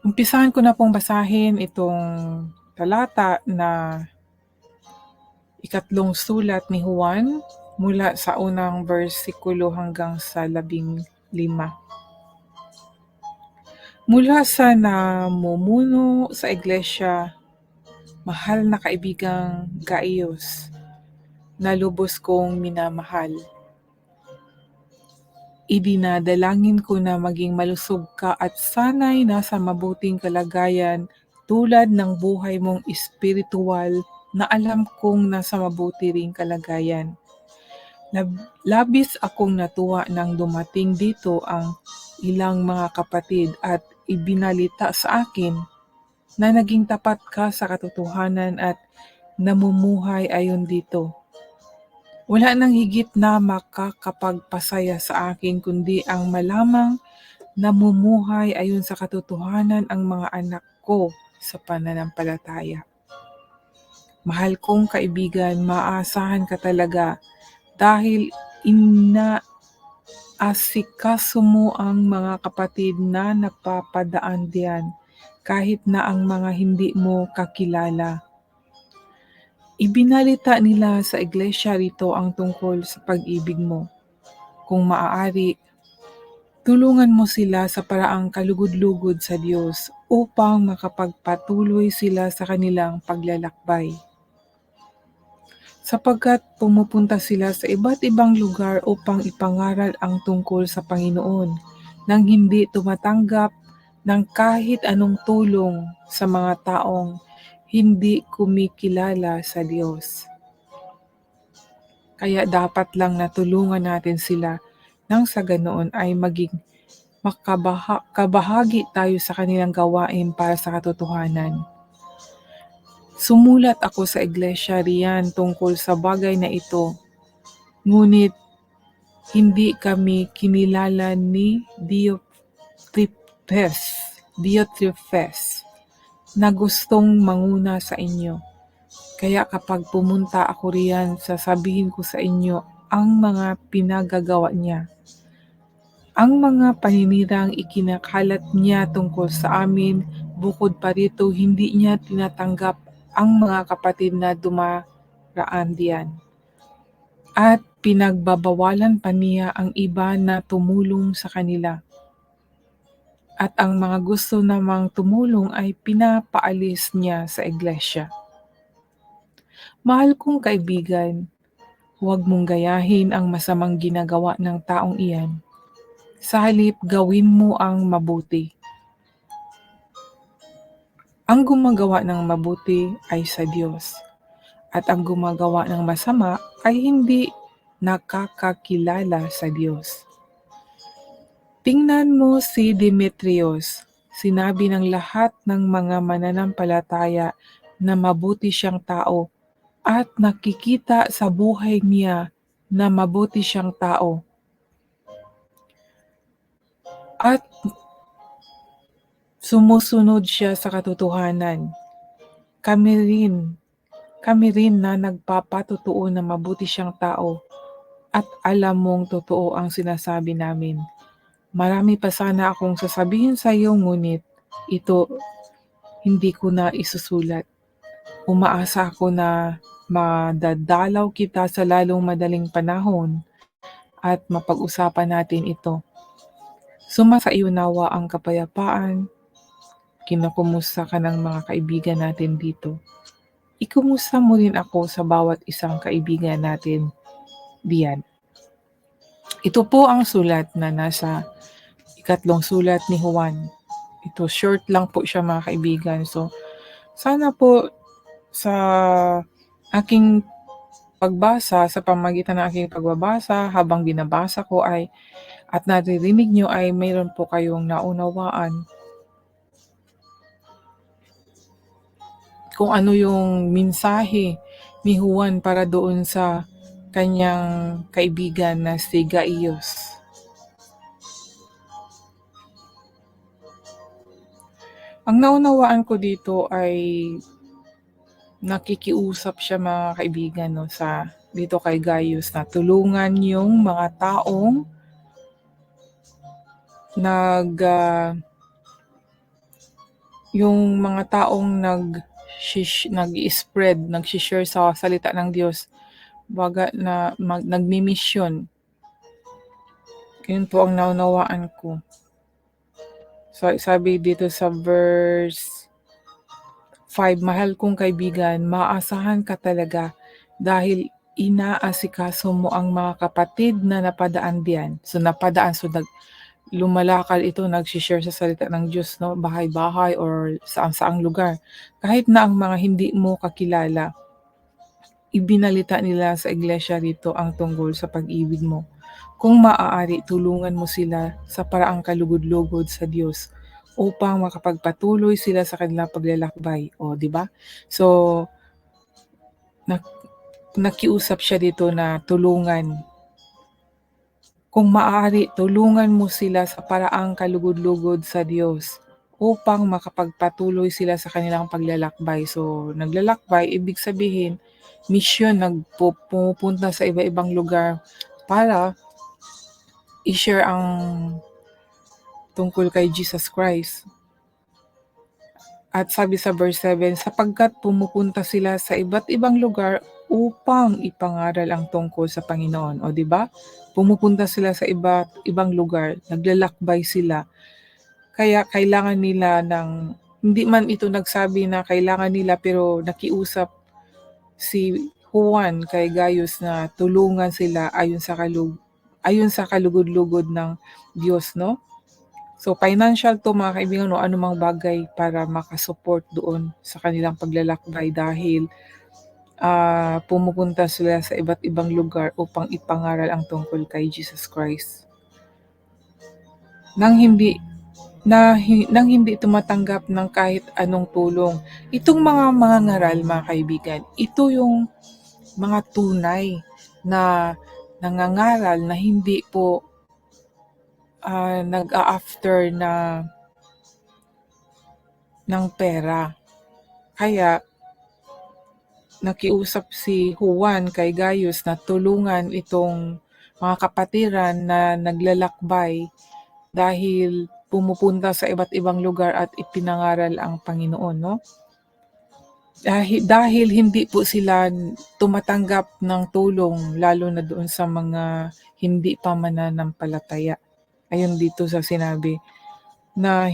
Umpisahan ko na pong basahin itong talata na ikatlong sulat ni Juan mula sa unang bersikulo hanggang sa 15. Mula sa namumuno sa iglesia, mahal na kaibigang Gaius, na lubos kong minamahal. Idinadalangin ko na maging malusog ka at sana'y nasa mabuting kalagayan tulad ng buhay mong espiritual na alam kong nasa mabuti ring kalagayan. Labis akong natuwa nang dumating dito ang ilang mga kapatid at ibinalita sa akin na naging tapat ka sa katotohanan at namumuhay ayon dito. Wala nang higit na makakapagpasaya sa akin kundi ang malamang namumuhay ayon sa katotohanan ang mga anak ko sa pananampalataya. Mahal kong kaibigan, maaasahan ka talaga dahil inaasikaso mo ang mga kapatid na napapadaan diyan kahit na ang mga hindi mo kakilala. Ibinalita nila sa iglesia rito ang tungkol sa pag-ibig mo. Kung maaari, tulungan mo sila sa paraang kalugod-lugod sa Diyos upang makapagpatuloy sila sa kanilang paglalakbay. Sapagkat pumupunta sila sa iba't ibang lugar upang ipangaral ang tungkol sa Panginoon nang hindi tumatanggap ng kahit anong tulong sa mga taong hindi kumikilala sa Diyos. Kaya dapat lang natulungan natin sila nang sa ganoon ay maging kabahagi tayo sa kanilang gawain para sa katotohanan. Sumulat ako sa iglesia riyan tungkol sa bagay na ito, ngunit hindi kami kinilala ni Diotrephes na gustong manguna sa inyo. Kaya kapag pumunta ako riyan, sasabihin ko sa inyo ang mga pinagagawa niya. Ang mga paninirang ikinakalat niya tungkol sa amin, bukod pa rito hindi niya tinatanggap ang mga kapatid na dumaraan diyan. At pinagbabawalan pa niya ang iba na tumulong sa kanila. At ang mga gusto namang tumulong ay pinapaalis niya sa iglesia. Mahal kong kaibigan, huwag mong gayahin ang masamang ginagawa ng taong iyan. Sa halip, gawin mo ang mabuti. Ang gumagawa ng mabuti ay sa Diyos, at ang gumagawa ng masama ay hindi nakakakilala sa Diyos. Tingnan mo si Demetrius. Sinabi ng lahat ng mga mananampalataya na mabuti siyang tao at nakikita sa buhay niya na mabuti siyang tao. At sumusunod siya sa katotohanan. Kami rin na nagpapatotoo na mabuti siyang tao at alam mong totoo ang sinasabi namin. Marami pa sana akong sasabihin sa iyo ngunit ito hindi ko na isusulat. Umaasa ako na madadalaw kita sa lalong madaling panahon at mapag-usapan natin ito. Sumasa iyo nawa ang kapayapaan. Kinukumusta ka ng mga kaibigan natin dito. Ikumusta mo rin ako sa bawat isang kaibigan natin diyan. Ito po ang sulat na nasa ikatlong sulat ni Juan. Ito, short lang po siya mga kaibigan. So, sana po sa aking pagbasa, sa pamagitan ng aking pagbabasa, habang binabasa ko ay at naririnig nyo ay mayroon po kayong naunawaan kung ano yung mensahe ni Juan para doon sa kanyang kaibigan na si Gaius. Ang naunawaan ko dito ay nakikiusap siya mga kaibigan dito kay Gaius na tulungan yung mga taong yung mga taong nag-i-spread, nag-share sa salita ng Diyos, baga na nagmi-mission. Yun po ang naunawaan ko. So, sabi dito sa verse 5, mahal kong kaibigan, maaasahan ka talaga dahil inaasikaso mo ang mga kapatid na napadaan diyan. So, napadaan. So, lumalakad ito, nag-share sa salita ng Diyos, no? Bahay-bahay or saang-saang lugar. Kahit na ang mga hindi mo kakilala, ibinalita nila sa iglesia rito ang tungkol sa pag-ibig mo. Kung maaari, tulungan mo sila sa paraang kalugod-lugod sa Diyos upang makapagpatuloy sila sa kanilang paglalakbay. O, di ba? So, nakiusap siya dito na tulungan. Kung maaari, tulungan mo sila sa paraang kalugod-lugod sa Diyos upang makapagpatuloy sila sa kanilang paglalakbay. So, naglalakbay, ibig sabihin, mission, pumupunta sa iba-ibang lugar para i-share ang tungkol kay Jesus Christ. At sabi sa verse 7, sapagkat pumupunta sila sa iba't ibang lugar upang ipangaral ang tungkol sa Panginoon. O di ba? Pumupunta sila sa iba't ibang lugar, naglalakbay sila. Kaya kailangan nila ng, hindi man ito nagsabi na kailangan nila, pero nakiusap si Juan kay Gaius na tulungan sila ayon sa kalugod-lugod ng Diyos, no? So, financial to mga kaibigan, no, anumang bagay para makasupport doon sa kanilang paglalakbay dahil pumupunta sila sa iba't ibang lugar upang ipangaral ang tungkol kay Jesus Christ. Nang hindi tumatanggap ng kahit anong tulong. Itong mga ngaral, mga kaibigan, ito yung mga tunay na nangangaral na hindi po nag-a-after ng pera. Kaya, nakiusap si Juan kay Gaius na tulungan itong mga kapatiran na naglalakbay dahil pumupunta sa iba't ibang lugar at ipinangaral ang Panginoon, no? Dahil hindi po sila tumatanggap ng tulong, lalo na doon sa mga hindi pa mananampalataya. Ayun dito sa sinabi na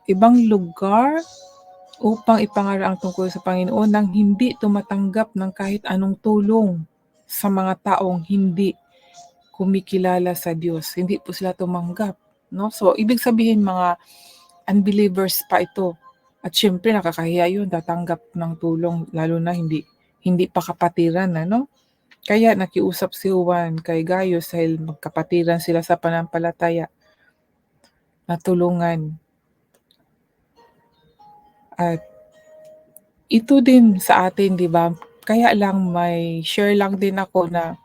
ibang lugar upang ipangaral ang tungkol sa Panginoon nang hindi tumatanggap ng kahit anong tulong sa mga taong hindi kumikilala sa Diyos. Hindi po sila tumanggap, no? So, ibig sabihin mga unbelievers pa ito. At syempre nakakahiya yun, tatanggap ng tulong, lalo na hindi pa kapatiran, ano? Kaya nakiusap si Juan kay Gaius dahil magkapatiran sila sa panampalataya na tulungan. At ito din sa atin, di ba? Kaya lang may share lang din ako na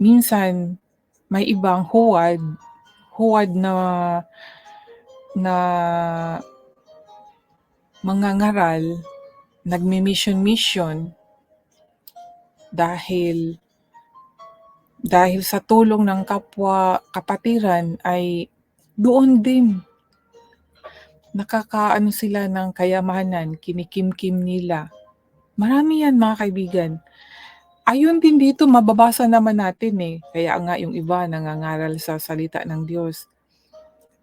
minsan may ibang huwad na mga ngaral, nagmi-mission dahil sa tulong ng kapwa kapatiran ay doon din nakakaano sila ng kayamanan, kinikimkim nila. Marami yan mga kaibigan. Ayun din dito, mababasa naman natin eh. Kaya nga yung iba nangangaral sa salita ng Diyos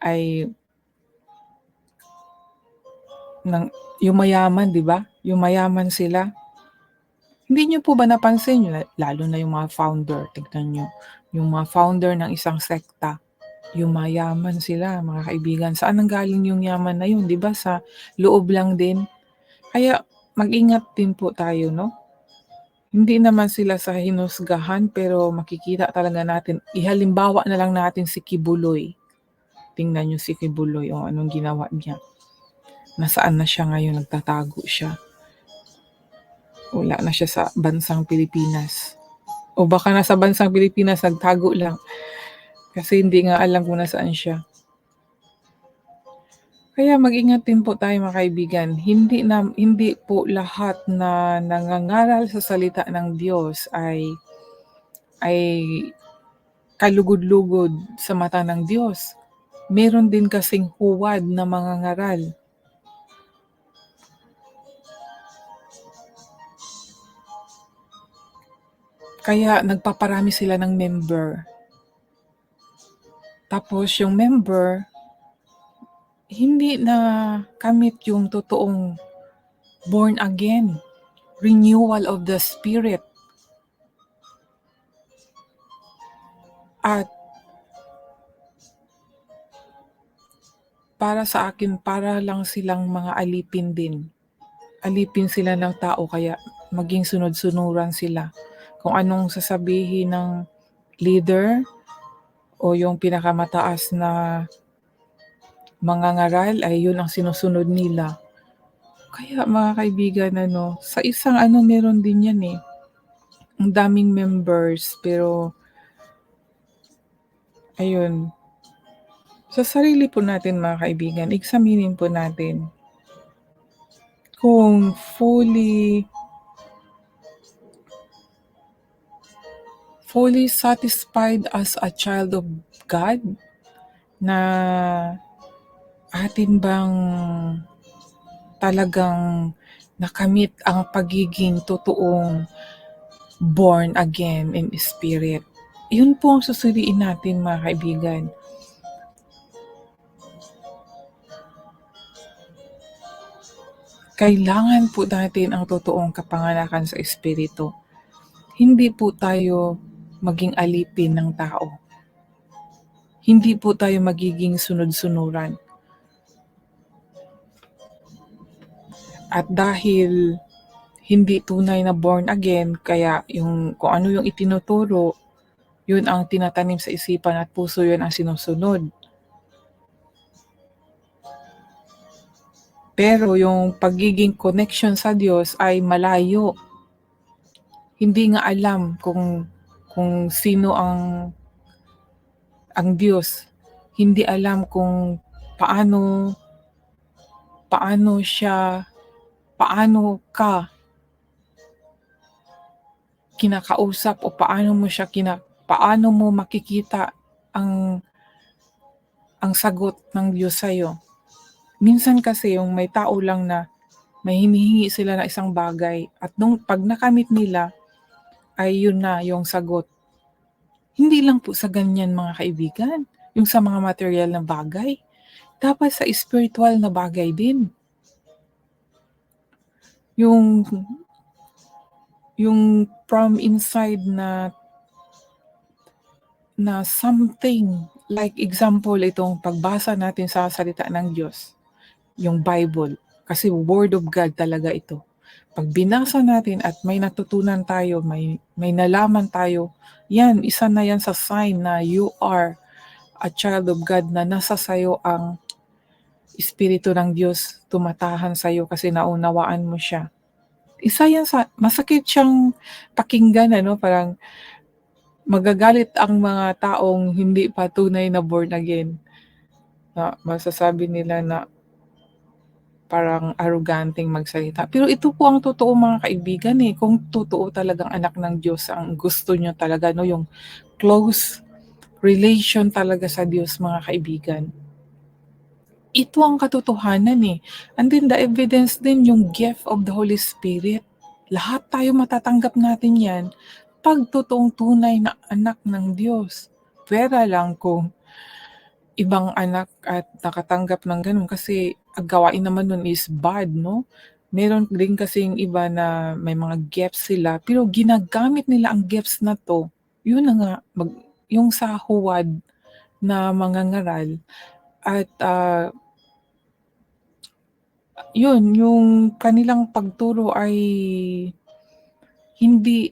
ay yung mayaman, di ba? Yung mayaman sila. Hindi niyo po ba napansin, lalo na yung mga founder, tignan niyo, yung mga founder ng isang sekta, yung mayaman sila, mga kaibigan. Saan nanggaling yung yaman na yun, di ba? Sa loob lang din. Kaya mag-ingat din po tayo, no? Hindi naman sila sa hinusgahan, pero makikita talaga natin. Ihalimbawa na lang natin si Kibuloy. Tingnan niyo si Kibuloy, o anong ginawa niya. Nasaan na siya ngayon, nagtatago siya. Wala na siya sa bansang Pilipinas. O baka nasa bansang Pilipinas, nagtago lang. Kasi hindi nga alam kung nasaan siya. Kaya mag-ingat din po tayo mga kaibigan. Hindi po lahat na nangangaral sa salita ng Diyos ay kalugod-lugod sa mata ng Diyos. meron din kasing huwad na mangangaral. Kaya nagpaparami sila ng member. Tapos yung member, hindi na kamit yung totoong born again, renewal of the spirit. At para sa akin, para lang silang mga alipin din. Alipin sila ng tao kaya maging sunod-sunuran sila. Kung anong sasabihin ng leader o yung pinakamataas na mangangaral ay yun ang sinusunod nila. Kaya mga kaibigan, sa isang meron din yan eh. Ang daming members pero ayun. Sa sarili po natin mga kaibigan, examinin po natin kung fully satisfied as a child of God na atin bang talagang nakamit ang pagiging totoong born again in spirit. Yun po ang susuriin natin mga kaibigan. Kailangan po natin ang totoong kapanganakan sa espiritu. Hindi po tayo maging alipin ng tao. Hindi po tayo magiging sunod-sunuran. At dahil hindi tunay na born again, kaya kung ano yung itinuturo, yun ang tinatanim sa isipan at puso, yun ang sinusunod. Pero yung pagiging connection sa Diyos ay malayo. Hindi nga alam kung sino ang Diyos. Hindi alam kung paano ka kinakausap o paano mo makikita ang sagot ng Diyos sa'yo. Minsan kasi yung may tao lang na may hinihingi sila na isang bagay at pag nakamit nila ay yun na yung sagot. Hindi lang po sa ganyan mga kaibigan, yung sa mga material na bagay. Dapat sa spiritual na bagay din. Yung from inside na something, like example, itong pagbasa natin sa salita ng Diyos, yung Bible, kasi Word of God talaga ito. Pag binasa natin at may natutunan tayo, may nalaman tayo, isa na yan sa sign na you are a child of God, na nasa sayo ang Espiritu ng Diyos, tumatahan sayo kasi naunawaan mo siya. Isa yan masakit siyang pakinggan, parang magagalit ang mga taong hindi pa tunay na born again. Na masasabi nila na parang arroganteng magsalita. Pero ito po ang totoo mga kaibigan kung totoo talagang anak ng Diyos ang gusto nyo talaga, yung close relation talaga sa Diyos mga kaibigan. Ito ang katotohanan And then the evidence din, yung gift of the Holy Spirit. Lahat tayo matatanggap natin yan pag totoong tunay na anak ng Diyos. Pwera lang kung ibang anak at nakatanggap ng ganun kasi ang gawain naman nun is bad, no? Meron din kasing iba na may mga gifts sila pero ginagamit nila ang gifts na to. Yun na nga, yung sa huwad na mangangaral at yun, yung kanilang pagturo ay hindi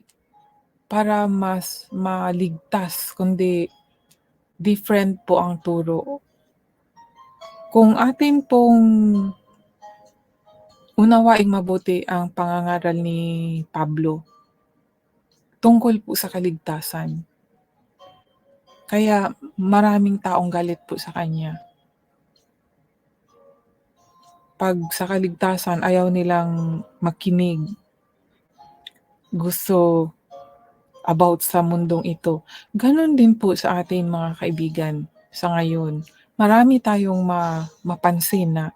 para mas maligtas, kundi different po ang turo. Kung atin pong unawaing mabuti ang pangangaral ni Pablo tungkol po sa kaligtasan, kaya maraming taong galit po sa kanya. Pag sa kaligtasan, ayaw nilang makinig. Gusto about sa mundong ito. Ganon din po sa atin mga kaibigan sa ngayon. marami tayong mapansin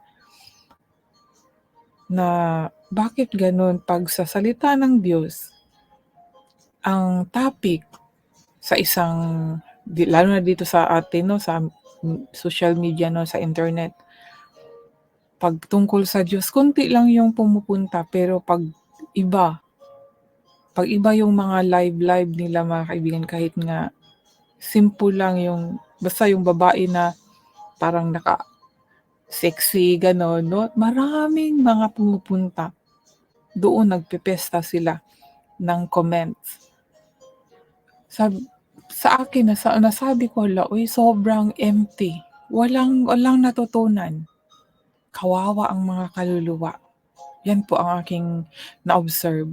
na bakit gano'n 'pag sa salita ng Diyos, ang topic sa isang lalo na dito sa atin 'no, sa social media 'no, sa internet, 'pag tungkol sa Diyos konti lang yung pumupunta pero iba 'pag iba yung mga live nila mga kaibigan kahit nga simple lang yung basta yung babae na parang naka-sexy gano'n 'no, maraming mga pumupunta. Doon nagpipiyesta sila ng comments. Sab sa akin nasabi ko, "Hala, uy sobrang empty, walang natutunan." Kawawa ang mga kaluluwa. Yan po ang aking na-observe.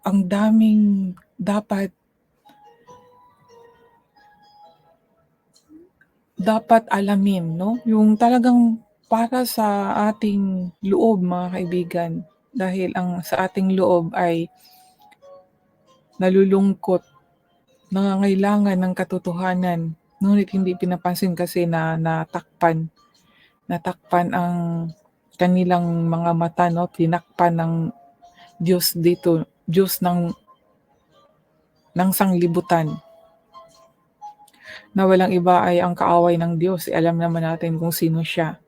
Ang daming dapat dapat alamin 'no, yung talagang para sa ating loob mga kaibigan. Dahil ang sa ating loob ay nalulungkot, nangangailangan ng katotohanan, ngunit hindi pinapansin kasi na natakpan ang kanilang mga mata 'no, tinakpan ng Diyos dito, Diyos ng sanglibutan, na walang iba ay ang kaaway ng Diyos, alam naman natin kung sino siya.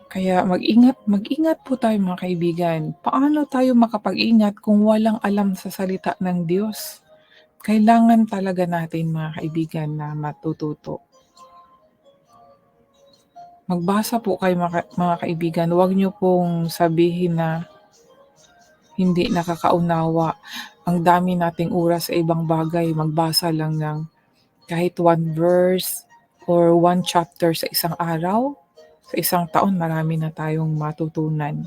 Kaya mag-ingat po tayo mga kaibigan. Paano tayo makapag-ingat kung walang alam sa salita ng Diyos? Kailangan talaga natin mga kaibigan na matututo. Magbasa po kayo mga kaibigan, huwag niyo pong sabihin na hindi nakakaunawa. Ang dami nating oras sa ibang bagay, magbasa lang ng kahit one verse or one chapter sa isang araw, sa isang taon marami na tayong matutunan.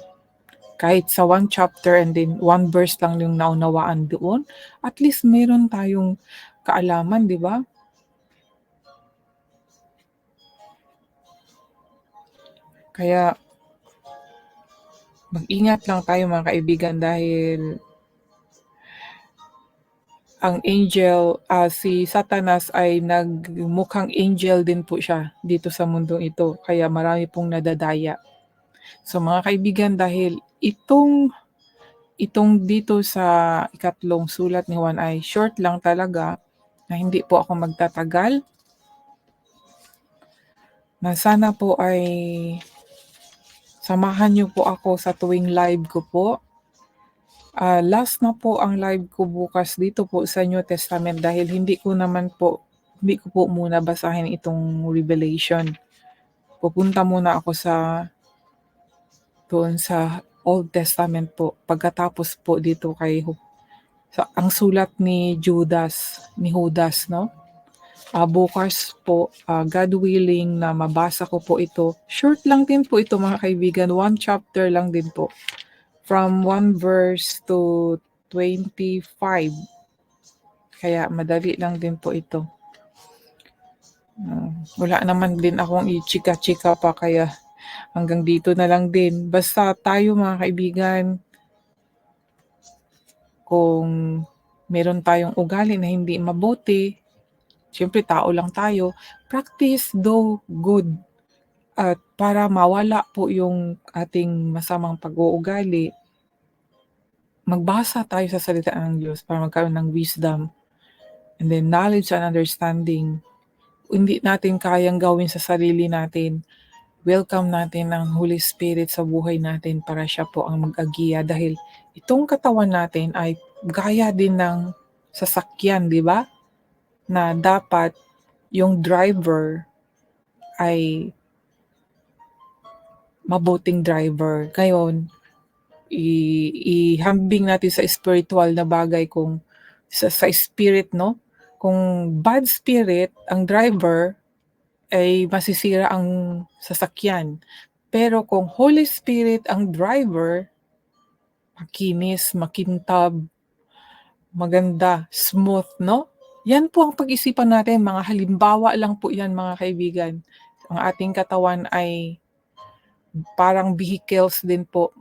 Kahit sa one chapter and then one verse lang yung naunawaan doon, at least meron tayong kaalaman, 'di ba? Kaya mag-ingat lang tayo mga kaibigan dahil ang angel, si Satanas ay nagmukhang angel din po siya dito sa mundong ito, kaya marami pong nadadaya. So mga kaibigan, dahil itong dito sa ikatlong sulat ni Juan ay short lang talaga, na hindi po ako magtatagal, na sana po ay samahan niyo po ako sa tuwing live ko po. Last na po ang live ko bukas dito po sa New Testament dahil hindi ko po muna basahin itong Revelation. Pupunta muna ako doon sa Old Testament po. Pagkatapos po dito ang sulat ni Judas, no? Bukas po, God willing na mabasa ko po ito. Short lang din po ito mga kaibigan, one chapter lang din po. From 1 verse to 25. Kaya madali lang din po ito. Wala naman din akong i-chika-chika pa kaya hanggang dito na lang din. Basta tayo mga kaibigan, kung meron tayong ugali na hindi mabuti, siyempre tao lang tayo, practice do good. At para mawala po yung ating masamang pag-uugali, magbasa tayo sa salita ng Diyos para magkaroon ng wisdom and then knowledge and understanding. Hindi natin kayang gawin sa sarili natin, welcome natin ang Holy Spirit sa buhay natin para siya po ang mag-agiya dahil itong katawan natin ay gaya din ng sasakyan, di ba? Na dapat yung driver ay mabuting driver. Ngayon, ihambing natin sa spiritual na bagay kung sa spirit, no? Kung bad spirit ang driver, ay masisira ang sasakyan. Pero kung Holy Spirit ang driver, makinis, makintab, maganda, smooth, no? Yan po ang pag-isipan natin, mga halimbawa lang po yan mga kaibigan. Ang ating katawan ay parang vehicles din po.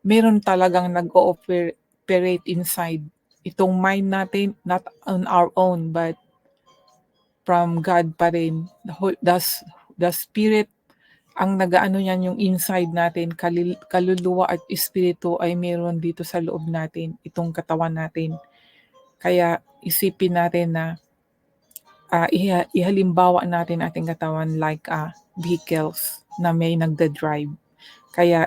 Meron talagang nag-ooperate inside. itong mind natin, not on our own, but from God pa rin. The Spirit ang nagaano niyan yung inside natin, kaluluwa at espiritu ay meron dito sa loob natin, itong katawan natin. Kaya isipin natin na ihalimbawa natin ating katawan like vehicles na may nagda-drive. Kaya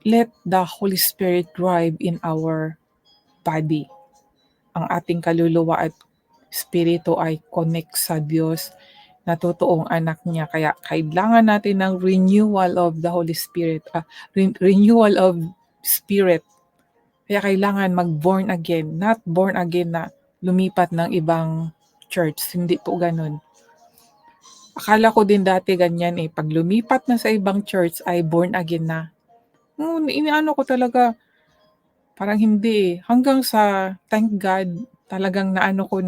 let the Holy Spirit drive in our body. Ang ating kaluluwa at espiritu ay connect sa Diyos na totoong anak niya. Kaya kailangan natin ng renewal of the Holy Spirit, renewal of spirit. Kaya kailangan mag-born again, not born again na lumipat ng ibang church. Hindi po ganun. Akala ko din dati ganyan eh. Pag lumipat na sa ibang church ay born again na. Inaano ko talaga, parang hindi eh. Hanggang sa, thank God, talagang naano ko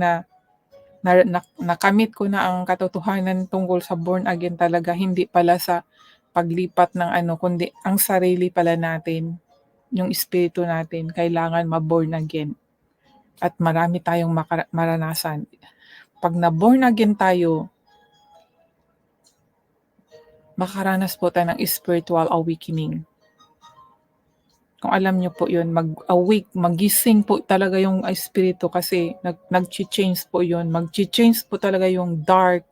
nakamit ko na ang katotohanan tungkol sa born again talaga. Hindi pala sa paglipat ng kundi ang sarili pala natin, yung espiritu natin, kailangan ma-born again. At marami tayong maranasan. Pag na-born again tayo, makaranas po tayo ng spiritual awakening. Kung alam niyo po yun, mag-awake, magising po talaga yung espiritu kasi nag-change po yun. Mag-change po talaga yung dark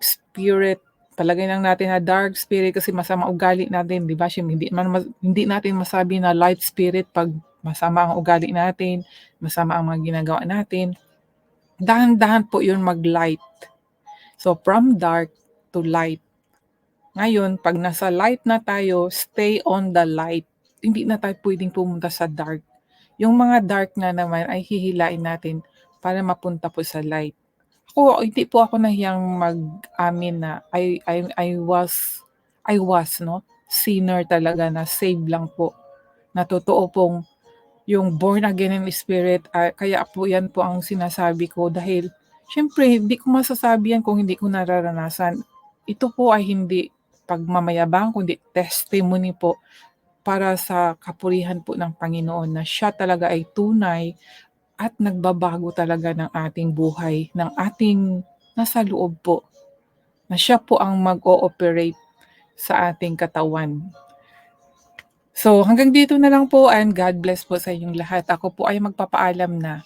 spirit. Palagay lang natin na dark spirit kasi masama ugali natin, di ba? Hindi natin masabi na light spirit pag masama ang ugali natin, masama ang mga ginagawa natin. Dahan-dahan po yun mag-light. So from dark to light. Ngayon, pag nasa light na tayo, stay on the light. Hindi na tayo pwedeng pumunta sa dark. Yung mga dark na naman ay hihilain natin para mapunta po sa light. Hindi po ako nahiyang mag-amin na I was sinner talaga na saved lang po. Na totoo pong yung born again in spirit, kaya po yan po ang sinasabi ko dahil syempre hindi ko masasabi yan kung hindi ko nararanasan. Ito po ay hindi pagmamayabang kundi testimony po para sa kapurihan po ng Panginoon na siya talaga ay tunay at nagbabago talaga ng ating buhay, ng ating nasa loob po, na siya po ang mag-ooperate sa ating katawan. So hanggang dito na lang po and God bless po sa inyong lahat. Ako po ay magpapaalam na.